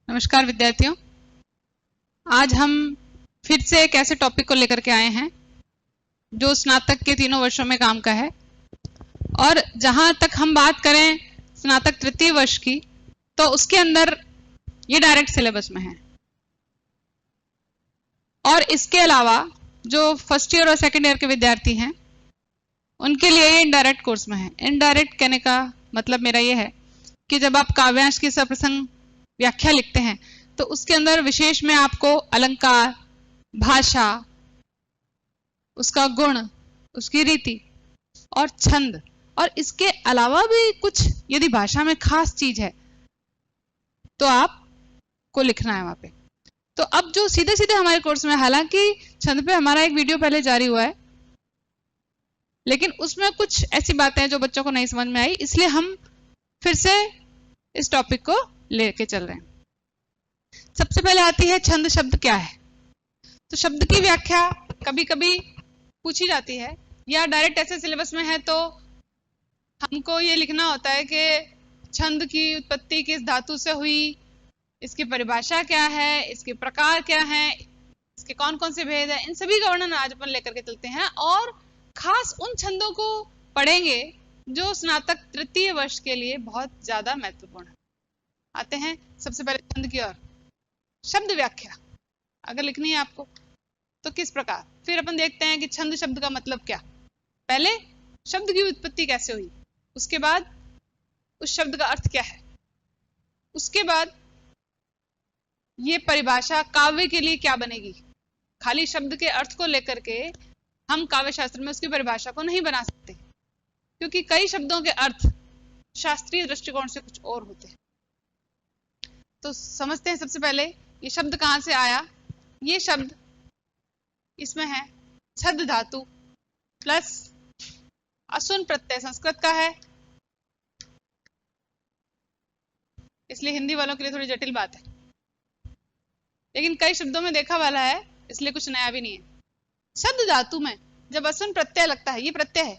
नमस्कार विद्यार्थियों। आज हम फिर से एक ऐसे टॉपिक को लेकर के आए हैं जो स्नातक के तीनों वर्षों में काम का है। और जहां तक हम बात करें स्नातक तृतीय वर्ष की, तो उसके अंदर ये डायरेक्ट सिलेबस में है। और इसके अलावा जो फर्स्ट ईयर और सेकेंड ईयर के विद्यार्थी हैं उनके लिए ये इनडायरेक्ट कोर्स में है। इनडायरेक्ट कहने का मतलब मेरा ये है कि जब आप काव्यांश की सप्रसंग व्याख्या लिखते हैं तो उसके अंदर विशेष में आपको अलंकार, भाषा, उसका गुण, उसकी रीति और छंद, और इसके अलावा भी कुछ यदि भाषा में खास चीज है तो आपको लिखना है वहां पे। तो अब जो सीधे सीधे हमारे कोर्स में, हालांकि छंद पे हमारा एक वीडियो पहले जारी हुआ है, लेकिन उसमें कुछ ऐसी बातें हैं जो बच्चों को नहीं समझ में आई, इसलिए हम फिर से इस टॉपिक को लेके चल रहे हैं। सबसे पहले आती है छंद शब्द क्या है। तो शब्द की व्याख्या कभी कभी पूछी जाती है, या डायरेक्ट ऐसे सिलेबस में है तो हमको ये लिखना होता है कि छंद की उत्पत्ति किस धातु से हुई, इसकी परिभाषा क्या है, इसके प्रकार क्या है, इसके कौन कौन से भेद है, इन सभी का वर्णन आज अपन लेकर के चलते हैं। और खास उन छंदों को पढ़ेंगे जो स्नातक तृतीय वर्ष के लिए बहुत ज्यादा महत्वपूर्ण है। आते हैं सबसे पहले छंद की ओर। शब्द व्याख्या अगर लिखनी है आपको तो किस प्रकार, फिर अपन देखते हैं कि छंद शब्द का मतलब क्या, पहले शब्द की उत्पत्ति कैसे हुई, उसके बाद उस शब्द का अर्थ क्या है, उसके बाद ये परिभाषा काव्य के लिए क्या बनेगी। खाली शब्द के अर्थ को लेकर के हम काव्य शास्त्र में उसकी परिभाषा को नहीं बना सकते, क्योंकि कई शब्दों के अर्थ शास्त्रीय दृष्टिकोण से कुछ और होते हैं। तो समझते हैं सबसे पहले ये शब्द कहां से आया। ये शब्द इसमें है छद धातु प्लस असुन प्रत्यय, संस्कृत का है, इसलिए हिंदी वालों के लिए थोड़ी जटिल बात है, लेकिन कई शब्दों में देखा वाला है, इसलिए कुछ नया भी नहीं है। छद धातु में जब असुन प्रत्यय लगता है, ये प्रत्यय है,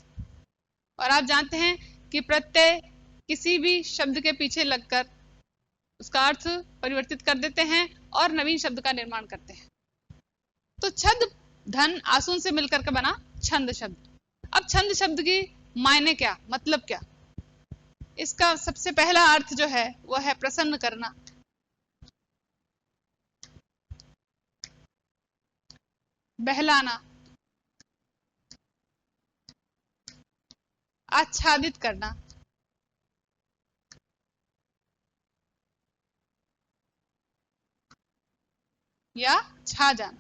और आप जानते हैं कि प्रत्यय किसी भी शब्द के पीछे लगकर उसका अर्थ परिवर्तित कर देते हैं और नवीन शब्द का निर्माण करते हैं। तो छद धन आसुन से मिलकर के बना छंद शब्द। अब छंद शब्द की मायने क्या, मतलब क्या, इसका सबसे पहला अर्थ जो है वह है प्रसन्न करना, बहलाना, आच्छादित करना, या छा जाना।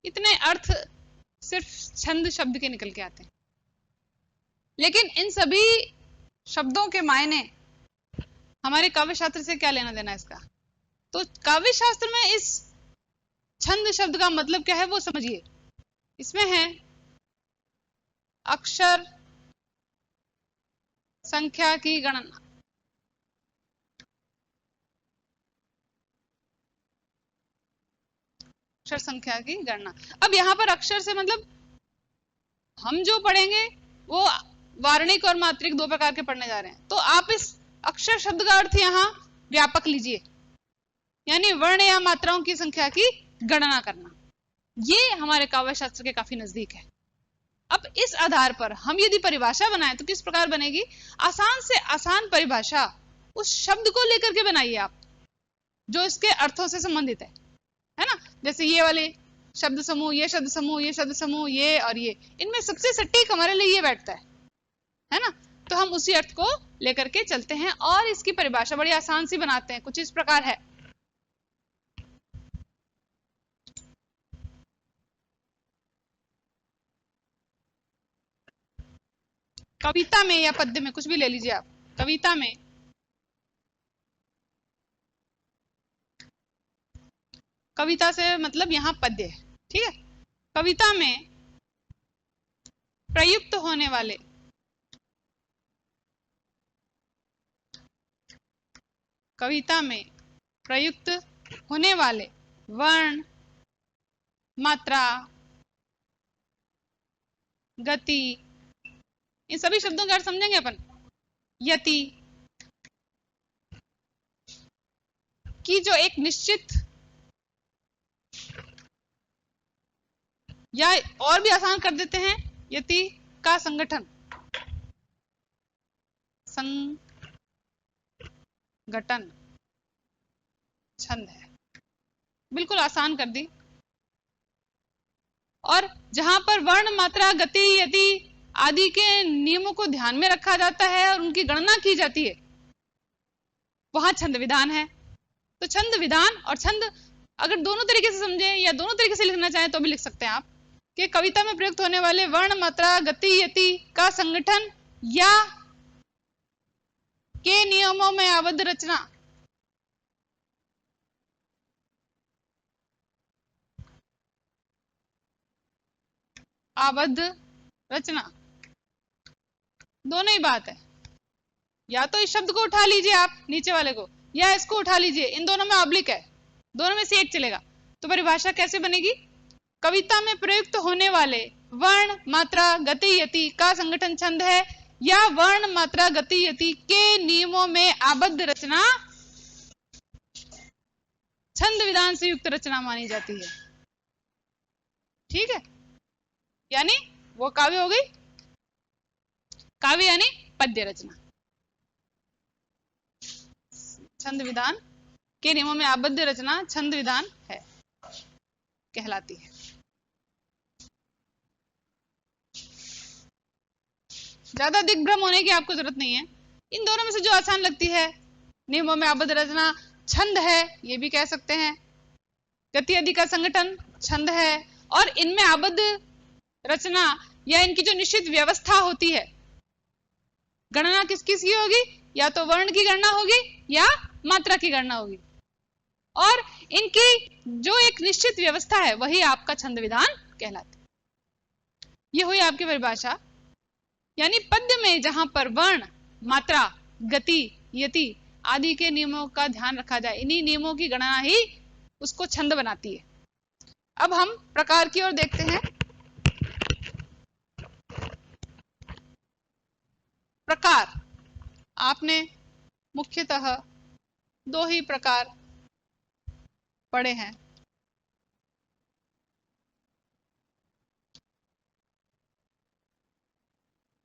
इतने अर्थ सिर्फ छंद शब्द के निकल के आते हैं, लेकिन इन सभी शब्दों के मायने हमारे काव्य शास्त्र से क्या लेना देना इसका। तो काव्य शास्त्र में इस छंद शब्द का मतलब क्या है वो समझिए। इसमें है अक्षर संख्या की गणना, अक्षर संख्या की गणना। अब यहां पर अक्षर से मतलब हम जो पढ़ेंगे वो वार्णिक और मात्रिक दो प्रकार के पढ़ने जा रहे हैं। तो आप इस अक्षर शब्द का अर्थ यहां व्यापक लीजिए, यानी वर्ण या मात्राओं की संख्या की गणना करना। ये हमारे काव्य शास्त्र के काफी नजदीक है। अब इस आधार पर हम यदि परिभाषा बनाएं तो किस प्रकार बनेगी। आसान से आसान परिभाषा उस शब्द को लेकर के बनाइए आप जो इसके अर्थों से संबंधित है ना। जैसे ये वाले शब्द समूह, ये शब्द समूह, ये शब्द समूह, ये और ये, इनमें सबसे सटीक हमारे लिए ये बैठता है ना। तो हम उसी अर्थ को लेकर के चलते हैं और इसकी परिभाषा बड़ी आसान सी बनाते हैं। कुछ इस प्रकार है। कविता में या पद्य में, कुछ भी ले लीजिए आप। कविता में कविता से मतलब यहां पद्य है, ठीक है। कविता में प्रयुक्त होने वाले कविता में प्रयुक्त होने वाले वर्ण, मात्रा, गति, इन सभी शब्दों का अर्थ समझेंगे अपन। यति की जो एक निश्चित, या और भी आसान कर देते हैं, यति का संगठन, संगठन छंद है। बिल्कुल आसान कर दी। और जहां पर वर्ण, मात्रा, गति, यति आदि के नियमों को ध्यान में रखा जाता है और उनकी गणना की जाती है, वहां छंद विधान है। तो छंद विधान और छंद अगर दोनों तरीके से समझें या दोनों तरीके से लिखना चाहें तो भी लिख सकते हैं आप, कि कविता में प्रयुक्त होने वाले वर्ण, मात्रा, गति, यति का संगठन या के नियमों में आबद्ध रचना आबद्ध रचना, दोनों ही बात है। या तो इस शब्द को उठा लीजिए आप नीचे वाले को, या इसको उठा लीजिए, इन दोनों में ऑब्लिक है, दोनों में से एक चलेगा। तो परिभाषा कैसे बनेगी? कविता में प्रयुक्त होने वाले वर्ण, मात्रा, गति, यति का संगठन छंद है, या वर्ण, मात्रा, गति, यति के नियमों में आबद्ध रचना छंद विधान से युक्त रचना मानी जाती है। ठीक है, यानी वो काव्य हो गई। काव्य यानी पद्य रचना छंद विधान के नियमों में आबद्ध रचना छंद विधान है, कहलाती है। ज्यादा दिग्भ्रम होने की आपको जरूरत नहीं है। इन दोनों में से जो आसान लगती है, नियमों में आबद्ध रचना छंद है, ये भी कह सकते हैं। गति आदि का संगठन छंद है, और इनमें आबद्ध रचना या इनकी जो निश्चित व्यवस्था होती है, गणना किस किस की होगी? या तो वर्ण की गणना होगी या मात्रा की गणना होगी, और इनकी जो एक निश्चित व्यवस्था है वही आपका छंद विधान कहलाती है। ये हुई आपकी परिभाषा। यानी पद्य में जहां पर वर्ण, मात्रा, गति, यति आदि के नियमों का ध्यान रखा जाए, इन्हीं नियमों की गणना ही उसको छंद बनाती है। अब हम प्रकार की ओर देखते हैं। प्रकार आपने मुख्यतः दो ही प्रकार पढ़े हैं।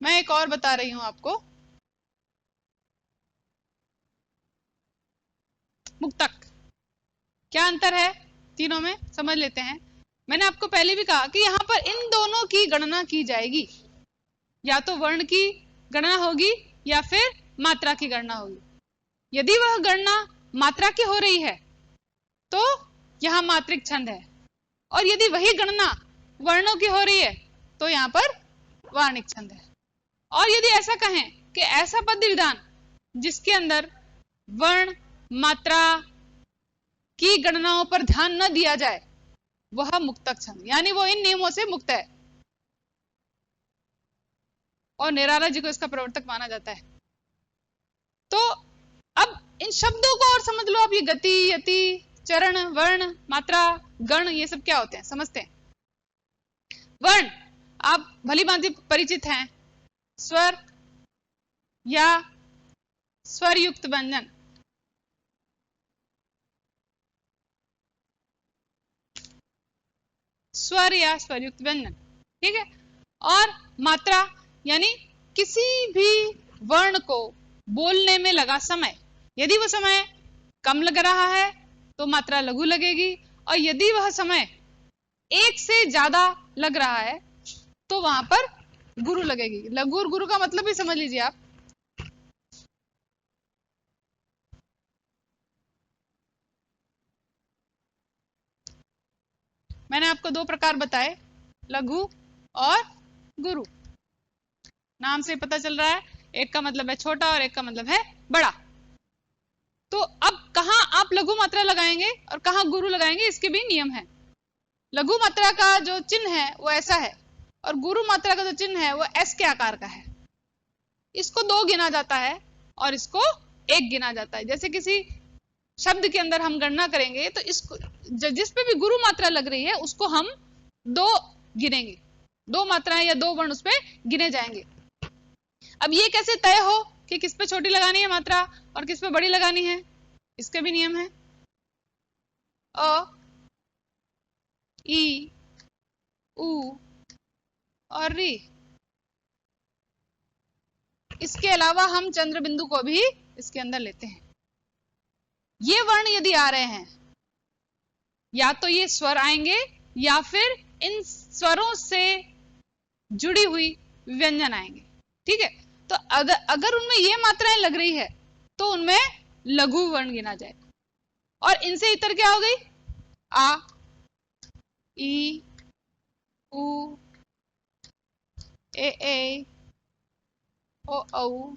मैं एक और बता रही हूं आपको, मुक्तक। क्या अंतर है तीनों में, समझ लेते हैं। मैंने आपको पहले भी कहा कि यहां पर इन दोनों की गणना की जाएगी, या तो वर्ण की गणना होगी या फिर मात्रा की गणना होगी। यदि वह गणना मात्रा की हो रही है तो यहां मात्रिक छंद है, और यदि वही गणना वर्णों की हो रही है तो यहां पर वार्णिक छंद है। और यदि ऐसा कहें कि ऐसा पद्य विधान जिसके अंदर वर्ण, मात्रा की गणनाओं पर ध्यान न दिया जाए, वह मुक्तक छंद, यानी वो इन नियमों से मुक्त है, और निराला जी को इसका प्रवर्तक माना जाता है। तो अब इन शब्दों को और समझ लो आप, ये गति, यति, चरण, वर्ण, मात्रा, गण, ये सब क्या होते हैं समझते हैं। वर्ण आप भली भांति परिचित हैं, स्वर या स्वर युक्त व्यंजन। स्वर या स्वर युक्त व्यंजन, ठीक है। और मात्रा यानी किसी भी वर्ण को बोलने में लगा समय, यदि वह समय कम लग रहा है तो मात्रा लघु लगेगी, और यदि वह समय एक से ज्यादा लग रहा है तो वहां पर गुरु लगेगी। लघु और गुरु का मतलब भी समझ लीजिए आप। मैंने आपको दो प्रकार बताए, लघु और गुरु। नाम से पता चल रहा है, एक का मतलब है छोटा और एक का मतलब है बड़ा। तो अब कहां आप लघु मात्रा लगाएंगे और कहां गुरु लगाएंगे, इसके भी नियम है। लघु मात्रा का जो चिन्ह है वो ऐसा है, और गुरु मात्रा का जो चिन्ह है वो एस के आकार का है। इसको 2 गिना जाता है और इसको 1 गिना जाता है। जैसे किसी शब्द के अंदर हम गणना करेंगे तो इसको जिस पे भी गुरु मात्रा लग रही है उसको हम 2 गिनेंगे, 2 मात्राएं या 2 वर्ण उस पे गिने जाएंगे। अब ये कैसे तय हो कि किस पे छोटी लगानी है मात्रा और किस पे बड़ी लगानी है, इसके भी नियम है। अ, ई, उ और री। इसके अलावा हम चंद्र बिंदु को भी इसके अंदर लेते हैं। ये वर्ण यदि आ रहे हैं, या तो ये स्वर आएंगे या फिर इन स्वरों से जुड़ी हुई व्यंजन आएंगे। ठीक है, तो अगर उनमें ये मात्राएं लग रही है तो उनमें लघु वर्ण गिना जाएगा। और इनसे इतर क्या हो गई? आ, ई, उ, ए, ओ, औ,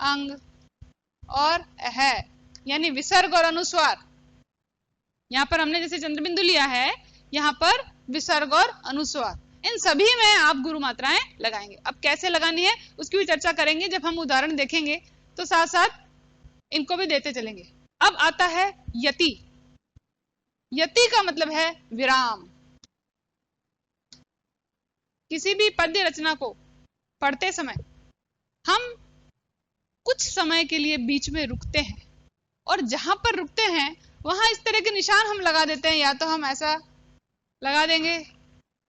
अंग और है, यानी विसर्ग और अनुस्वार। यहां पर हमने जैसे चंद्रबिंदु लिया है, यहां पर विसर्ग और अनुस्वार, इन सभी में आप गुरु मात्राएं लगाएंगे। अब कैसे लगानी है उसकी भी चर्चा करेंगे जब हम उदाहरण देखेंगे, तो साथ साथ इनको भी देते चलेंगे। अब आता है यति। यति का मतलब है विराम। किसी भी पद्य रचना को पढ़ते समय हम कुछ समय के लिए बीच में रुकते हैं, और जहां पर रुकते हैं वहां इस तरह के निशान हम लगा देते हैं। या तो हम ऐसा लगा देंगे,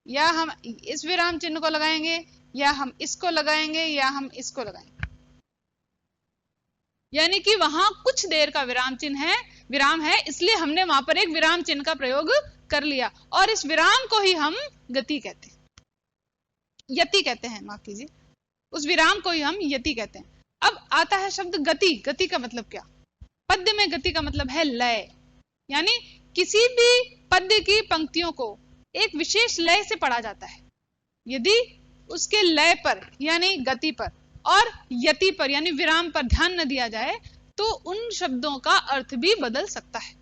या हम इस विराम चिन्ह को लगाएंगे, या हम इसको लगाएंगे, या हम इसको लगाएंगे। यानी कि वहां कुछ देर का विराम है, इसलिए हमने वहां पर एक विराम चिन्ह का प्रयोग कर लिया, और इस विराम को ही हम गति कहते हैं, यति कहते हैं, माफ कीजिए, उस विराम को ही हम यति कहते हैं। अब आता है शब्द गति। गति का मतलब क्या? पद्य में गति का मतलब है लय, यानी किसी भी पद्य की पंक्तियों को एक विशेष लय से पढ़ा जाता है। यदि उसके लय पर यानी गति पर और यति पर यानी विराम पर ध्यान न दिया जाए तो उन शब्दों का अर्थ भी बदल सकता है।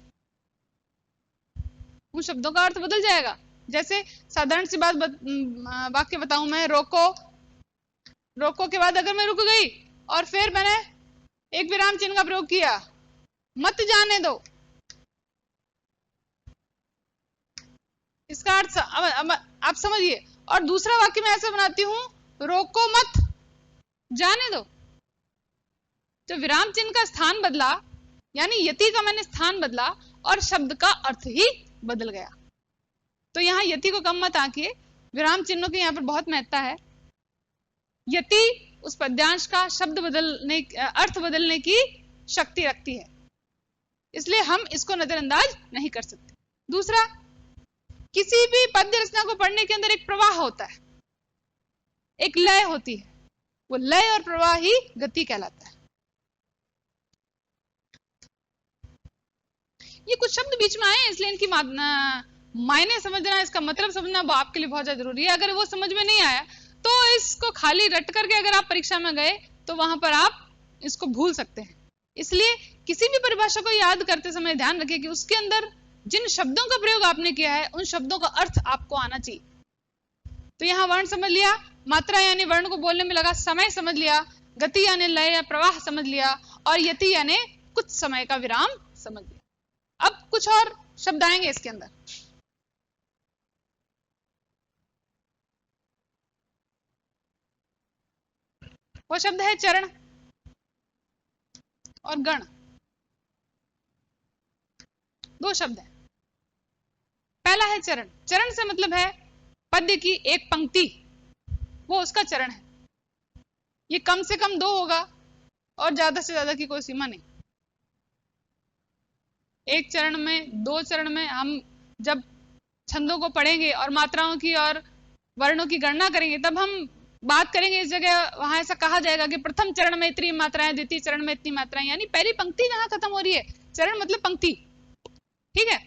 उन शब्दों का अर्थ बदल जाएगा। जैसे साधारण सी वाक्य बताऊं मैं, रोको। रोको के बाद अगर मैं रुक गई और फिर मैंने एक विराम चिन्ह का प्रयोग किया, मत जाने दो, इसका अर्थ आप समझिए। और दूसरा वाक्य मैं ऐसे बनाती हूं, रोको मत जाने दो। जब विराम चिन्ह का स्थान बदला, यानी यति का मैंने स्थान बदला और शब्द का अर्थ ही बदल गया। तो यहां यति को कम मत आंकिए, विराम चिन्हों की यहां पर बहुत महत्ता है। यति उस पद्यांश का अर्थ बदलने की शक्ति रखती है, इसलिए हम इसको नजरअंदाज नहीं कर सकते। दूसरा, किसी भी पद्य रचना को पढ़ने के अंदर एक प्रवाह होता है, एक लय होती है, वो लय और प्रवाह ही गति कहलाता है। ये कुछ शब्द बीच में आए इसलिए इनकी मायने समझना, इसका मतलब समझना आपके लिए बहुत ज्यादा जरूरी है। अगर वो समझ में नहीं आया तो इसको खाली रट करके अगर आप परीक्षा में गए तो वहां पर आप इसको भूल सकते हैं। इसलिए किसी भी परिभाषा को याद करते समय ध्यान रखिए कि उसके अंदर जिन शब्दों का प्रयोग आपने किया है उन शब्दों का अर्थ आपको आना चाहिए। तो यहां वर्ण समझ लिया, मात्रा यानी वर्ण को बोलने में लगा समय समझ लिया, गति यानी लय या प्रवाह समझ लिया, और यति यानी कुछ समय का विराम समझ लिया। अब कुछ और शब्द आएंगे इसके अंदर। वो शब्द है चरण और गण। दो शब्द हैं। पहला है चरण। चरण से मतलब है पद्य की एक पंक्ति, वो उसका चरण है। ये कम से कम 2 होगा और ज्यादा से ज्यादा की कोई सीमा नहीं। एक चरण में, 2 चरण में हम जब छंदों को पढ़ेंगे और मात्राओं की और वर्णों की गणना करेंगे तब हम बात करेंगे इस जगह, वहां ऐसा कहा जाएगा कि प्रथम चरण में इतनी मात्राएं, द्वितीय चरण में इतनी मात्राएं, यानी पहली पंक्ति जहां खत्म हो रही है। चरण मतलब पंक्ति, ठीक है।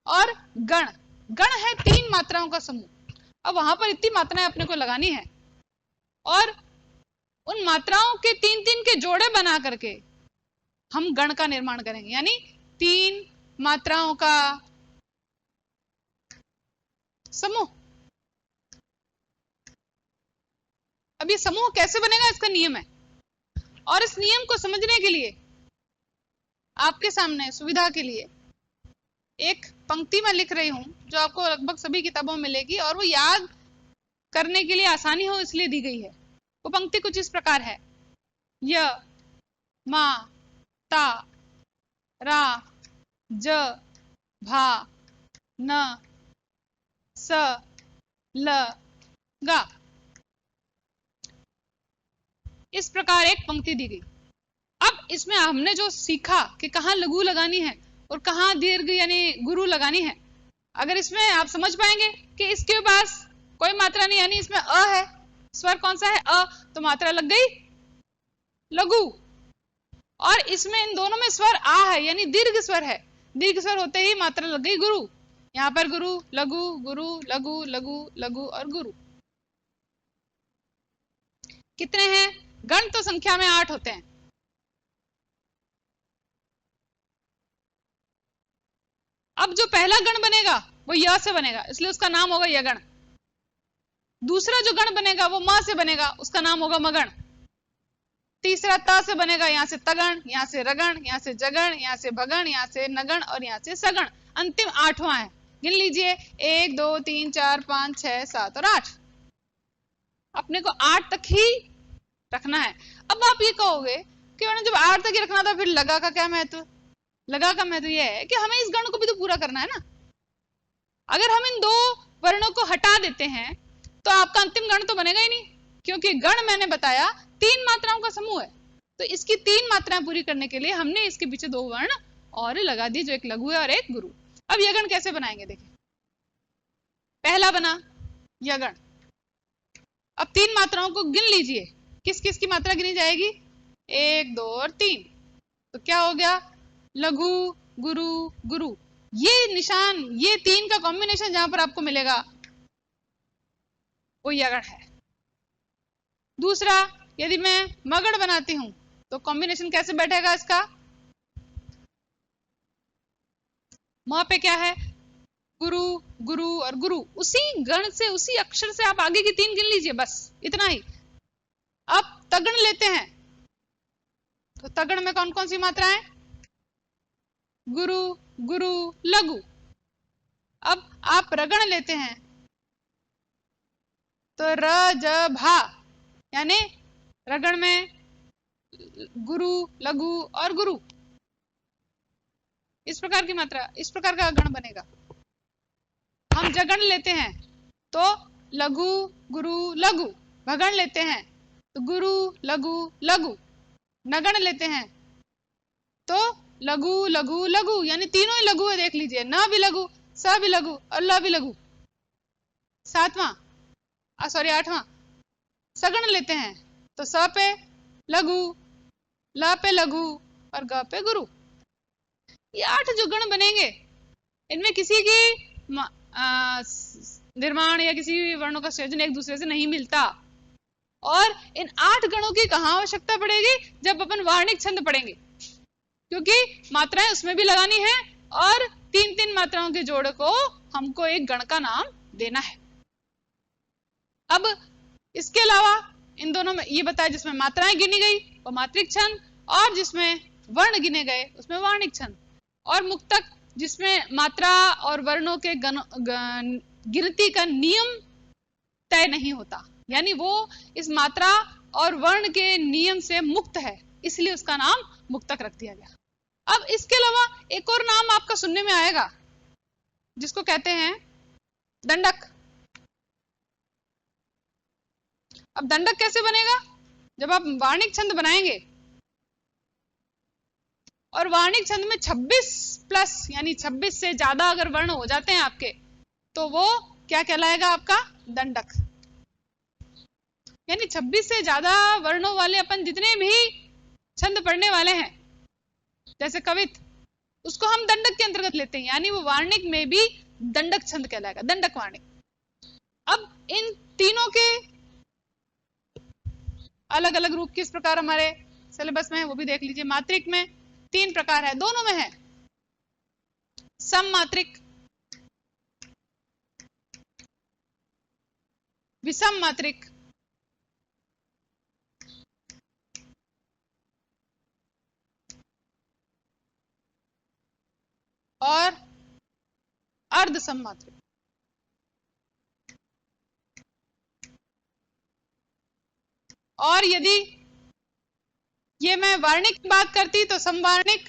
और गण, गण है 3 मात्राओं का समूह। अब वहां पर इतनी मात्राएं अपने को लगानी है और उन मात्राओं के 3-3 के जोड़े बना करके हम गण का निर्माण करेंगे, यानी 3 मात्राओं का समूह। अब ये समूह कैसे बनेगा इसका नियम है, और इस नियम को समझने के लिए आपके सामने सुविधा के लिए एक पंक्ति मैं लिख रही हूं जो आपको लगभग सभी किताबों में मिलेगी, और वो याद करने के लिए आसानी हो इसलिए दी गई है। वो पंक्ति कुछ इस प्रकार है, य, मा, ता, रा, ज, भा, न, स, ल, गा। इस प्रकार एक पंक्ति दी गई। अब इसमें हमने जो सीखा कि कहाँ लघु लगानी है और कहाँ दीर्घ यानी गुरु लगानी है, अगर इसमें आप समझ पाएंगे कि इसके पास कोई मात्रा नहीं, यानी इसमें अ है, स्वर कौन सा है, अ, तो मात्रा लग गई लघु। और इसमें इन दोनों में स्वर आ है यानी दीर्घ स्वर है, दीर्घ स्वर होते ही मात्रा लग गई गुरु। यहां पर गुरु लघु गुरु लघु लघु लघु और गुरु। कितने हैं? गण तो संख्या में 8 होते हैं। अब जो पहला गण बनेगा वो य से बनेगा, इसलिए उसका नाम होगा यगण। दूसरा जो गण बनेगा वो म से बनेगा, उसका नाम होगा मगण। तीसरा त से बनेगा, यहां से तगण, यहां से रगण, यहां से जगण, यहां से भगण, यहां से नगण और यहां से सगण। अंतिम 8वां है, गिन लीजिए 1 2 3 4 5 6 7 और 8। अपने को 8 तक ही रखना है। अब आप ये कहोगे कि मैंने जब 8 तक ही रखना था फिर लगा का क्या महत्व? लगा का महत्व यह है कि हमें इस गण को भी तो पूरा करना है ना। अगर हम इन दो वर्णों को हटा देते हैं तो आपका अंतिम गण तो बनेगा ही नहीं, क्योंकि गण मैंने बताया 3 मात्राओं का समूह है। तो इसकी 3 मात्राएं पूरी करने के लिए हमने इसके पीछे 2 वर्ण और लगा दिए, जो एक लघु है और एक गुरु। अब यह गण कैसे बनाएंगे देखिए। पहला बना यगण। अब 3 मात्राओं को गिन लीजिए, किस किस की मात्रा गिनी जाएगी? 1 2 और 3। तो क्या हो गया? लघु गुरु गुरु। ये निशान, ये 3 का कॉम्बिनेशन जहां पर आपको मिलेगा वो यगण है। दूसरा, यदि मैं मगण बनाती हूं तो कॉम्बिनेशन कैसे बैठेगा इसका? म पे क्या है? गुरु गुरु और गुरु। उसी गण से, उसी अक्षर से आप आगे की 3 गिन लीजिए, बस इतना ही। अब तगण लेते हैं तो तगण में कौन कौन सी मात्राएं? गुरु गुरु लघु। अब आप रगण लेते हैं तो र ज भा, यानी रगण में गुरु लघु और गुरु। इस प्रकार की मात्रा, इस प्रकार का गण बनेगा। हम जगण लेते हैं तो लघु गुरु लघु। भगण लेते हैं तो गुरु लघु लघु। नगण लेते हैं तो लघु लघु लघु, यानी तीनों ही लघु है, देख लीजिए, न भी लघु, स भी लघु और ल भी लघु। 7वां, सॉरी 8वां, सगण लेते हैं तो स पे लघु, ल पे लघु और ग पे गुरु। ये 8 जो गण बनेंगे इनमें किसी की निर्माण या किसी भी वर्णों का संयोजन एक दूसरे से नहीं मिलता। और इन 8 गणों की कहां आवश्यकता पड़ेगी? जब अपन वार्णिक छंद पढ़ेंगे, क्योंकि मात्राएं उसमें भी लगानी है और 3-3 मात्राओं के जोड़ को हमको एक गण का नाम देना है। अब इसके अलावा इन दोनों में ये बताया, जिसमें मात्राएं गिनी गई वो मात्रिक छंद, और जिसमें वर्ण गिने गए उसमें वार्णिक छंद। और मुक्तक, जिसमें मात्रा और वर्णों के गिनती का नियम तय नहीं होता, यानी वो इस मात्रा और वर्ण के नियम से मुक्त है, इसलिए उसका नाम मुक्तक रख दिया गया। अब इसके अलावा एक और नाम आपका सुनने में आएगा जिसको कहते हैं दंडक। अब दंडक कैसे बनेगा? जब आप वार्णिक छंद बनाएंगे और वार्णिक छंद में 26 प्लस यानी 26 से ज्यादा अगर वर्ण हो जाते हैं आपके, तो वो क्या कहलाएगा? आपका दंडक। यानी 26 से ज्यादा वर्णों वाले अपन जितने भी छंद पढ़ने वाले हैं, जैसे कवित, उसको हम दंडक के अंतर्गत लेते हैं, यानी वो वार्णिक में भी दंडक छंद कहलाएगा, दंडक वार्णिक। अब इन तीनों के अलग अलग रूप किस प्रकार हमारे सिलेबस में है वो भी देख लीजिए। मात्रिक में 3 प्रकार है, दोनों में है, सम मात्रिक, विषम मात्रिक और अर्ध सम मात्रिक। और यदि ये मैं वार्णिक की बात करती तो समवार्णिक,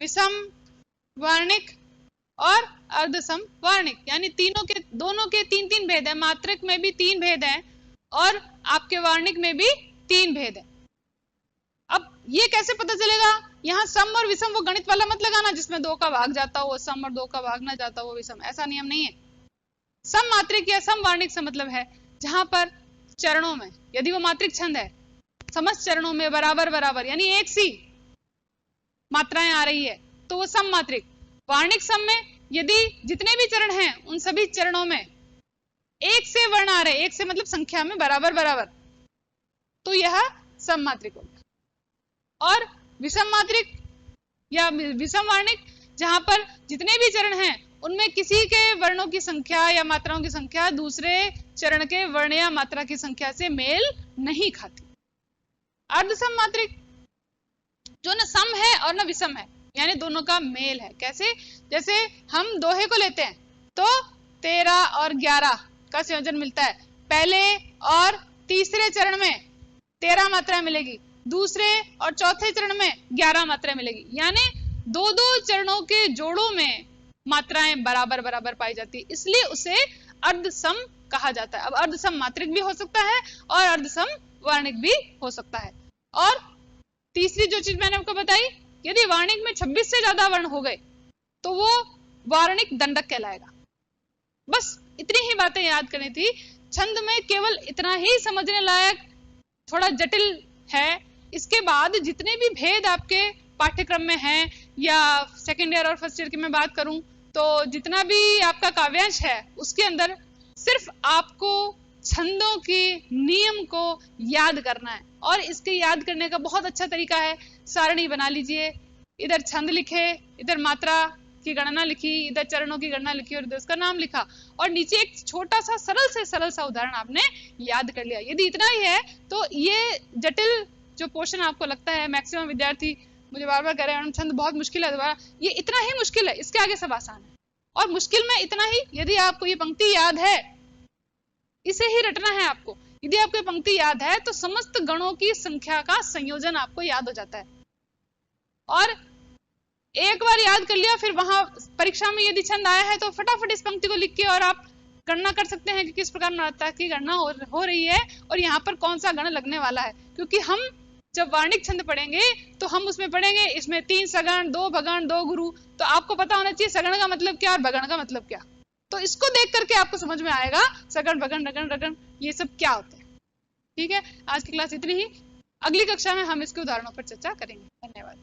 विषम वार्णिक और अर्धसम वार्णिक, यानी दोनों के तीन तीन भेद है। मात्रक में भी तीन भेद है और आपके वार्णिक में भी तीन भेद है। अब ये कैसे पता चलेगा? यहाँ सम और विषम वो गणित वाला मत लगाना जिसमें 2 का भाग जाता हो वो सम और 2 का भाग ना जाता हो वो विषम, ऐसा नियम नहीं है। सम मात्रिक या सम वार्णिक से मतलब है जहां पर चरणों में, यदि वो मात्रिक छंद है, समस्त चरणों में बराबर बराबर यानी एक सी मात्राएं आ रही है तो वो सम मात्रिक। वार्णिक सम में यदि जितने भी चरण हैं उन सभी चरणों में एक से वर्ण आ रहे, एक से मतलब संख्या में बराबर बराबर, तो यह सम मात्रिक होगा। और विषम मात्रिक या विषम वार्णिक जहां पर जितने भी चरण हैं उनमें किसी के वर्णों की संख्या या मात्राओं की संख्या दूसरे चरण के वर्ण या मात्रा की संख्या से मेल नहीं खाती। अर्धसम मात्रिक जो न सम है और न विषम है, यानी दोनों का मेल है। कैसे? जैसे हम दोहे को लेते हैं तो 13 और 11 का संयोजन मिलता है। पहले और तीसरे चरण में 13 मात्राएं मिलेगी, दूसरे और चौथे चरण में 11 मात्राएं मिलेगी, यानी दो दो चरणों के जोड़ों में मात्राएं बराबर बराबर पाई जाती है, इसलिए उसे अर्धसम कहा जाता है। अब अर्धसम मात्रिक भी हो सकता है और अर्धसम वार्णिक भी हो सकता है। और तीसरी जो चीज मैंने आपको बताई, यदि वार्णिक में 26 से ज्यादा वर्ण हो गए तो वो वार्णिक दंडक कहलाएगा। बस इतनी ही बातें याद करनी थी। छंद में केवल इतना ही समझने लायक, थोड़ा जटिल है। इसके बाद जितने भी भेद आपके पाठ्यक्रम में हैं या सेकेंड ईयर और फर्स्ट ईयर की मैं बात करूं तो जितना भी आपका काव्यांश है उसके अंदर सिर्फ आपको छंदों के नियम को याद करना है। और इसके याद करने का बहुत अच्छा तरीका है, सारणी बना लीजिए, इधर छंद लिखे, इधर मात्रा की गणना लिखी, इधर चरणों की गणना लिखी और इधर उसका नाम लिखा और नीचे एक छोटा सा सरल से सरल सा उदाहरण आपने याद कर लिया। यदि इतना ही है तो ये जटिल जो पोर्शन आपको लगता है, मैक्सिमम विद्यार्थी मुझे बार बार कह रहे हैं छंद बहुत मुश्किल है, दोबारा ये इतना ही मुश्किल है, इसके आगे सब आसान है। और मुश्किल में इतना ही, यदि आपको ये पंक्ति याद है, इसे ही रटना है आपको। यदि आपको ये पंक्ति याद है तो समस्त गणों की संख्या का संयोजन आपको याद हो जाता है। और एक बार याद कर लिया, फिर वहां परीक्षा में यदि छंद आया है तो फटाफट इस पंक्ति को लिख के और आप गणना कर सकते हैं कि किस प्रकार मात्रा की गणना हो रही है और यहाँ पर कौन सा गण लगने वाला है। क्योंकि हम जब वार्णिक छंद पढ़ेंगे तो हम उसमें पढ़ेंगे इसमें 3 सगण, 2 भगण, 2 गुरु, तो आपको पता होना चाहिए सगण का मतलब क्या और भगण का मतलब क्या। तो इसको देख करके आपको समझ में आएगा सगण, भगण, रगण, रगण ये सब क्या होते हैं। ठीक है, आज की क्लास इतनी ही। अगली कक्षा में हम इसके उदाहरणों पर चर्चा करेंगे। धन्यवाद।